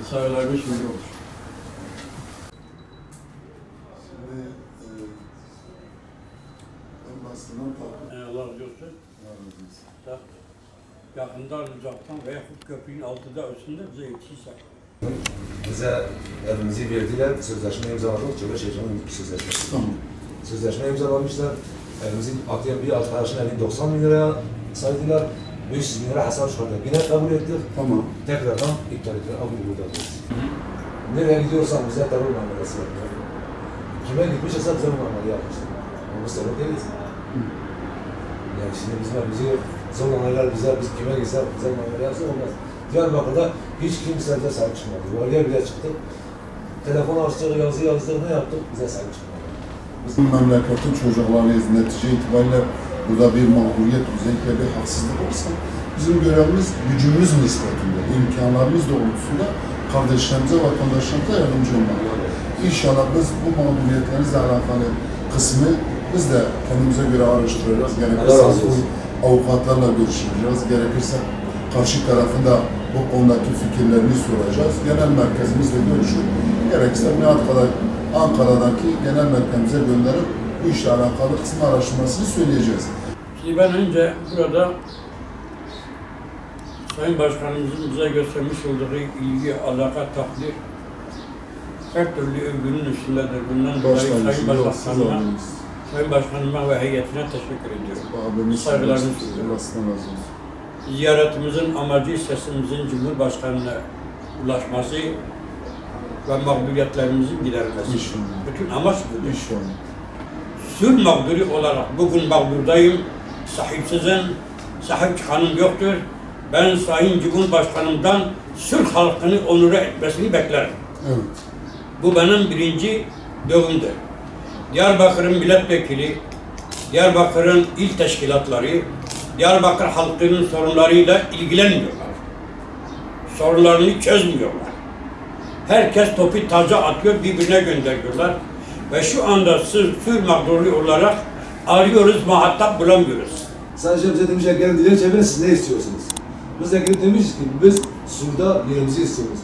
Sayılarımız şimdi olur. Allah razı olsun. Yakından, uzaktan veya köprünün altında üstünde bize yetişirse. Bize evimizi verdiler, sözleşme imzaladık, Cömert Şeytan'ın sözleşmesi. Tamam. Sözleşme imzalamışlar, evimizin atlayan bir arkadaşın evini 90 bin liraya saydılar, 500 bin lira hesap çıkardık. Yine kabul ettik, Tamam. tekrardan iptal ettiler, abi buradayız. Nereye gidiyorsan bize terör muamelesi yapıyor. Kime gitmişse bize muamele yapmışlar. Ama biz terör değiliz. Yani şimdi bizi zorlanırlar, biz kime gitsek bize muamele yapsa olmaz. Diyarbakır'da hiç kimse bize sahip çıkmadı. Valiye bile çıktık. Telefon açtık, yazdık, ne yaptık? Bize sahip çıkmadı. Biz memleketin çocuklarıyız. Netice itibariyle burada bir mağduriyet, özellikle bir haksızlık olsa bizim görevimiz gücümüz nispetinde, imkanlarımız doğrultusunda kardeşlerimize, vatandaşlarımıza yardımcı olmak. İnşallah biz bu mağduriyetlerinizle alakalı kısmı biz de kendimize göre araştıracağız. Gerekirse avukatlarla görüşeceğiz. Gerekirse karşı tarafında bu konudaki fikirlerini soracağız. Genel merkezimizle görüşüp gerekirse Ankara'daki genel merkezimize gönderip bu işle alakalı kısım araştırmasını söyleyeceğiz. Şimdi ben önce burada Sayın Başkanımızın bize göstermiş olduğu ilgi, alaka, takdir her türlü övgünün üstündedir. Bundan dolayı Sayın Başkanıma ve heyetine teşekkür ediyorum. Saygılarımı sunuyorum. Ziyaretimizin amacı sesimizin Cumhurbaşkanı'na ulaşması ve mağduriyetlerimizin giderilmesi. Bütün amaç budur. Sür mağduru olarak bugün mağdurdayım, sahipsizim, sahip çıkanım yoktur. Ben Sayın Cumhurbaşkanımdan Sür halkını onura etmesini beklerim. Evet. Bu benim birinci dövümdür. Diyarbakır'ın milletvekili, Diyarbakır'ın il teşkilatları, Diyarbakır halkının sorunlarıyla ilgilenmiyorlar. Sorunlarını çözmüyorlar. Herkes topu taca atıyor, birbirine gönderiyorlar. Ve şu anda sür mağduru olarak arıyoruz, muhatap bulamıyoruz. Sadece bize demişler, gelin dilek çevirin, siz ne istiyorsunuz? Biz de gelip demişiz ki, biz Sur'da yerimizi istiyoruz.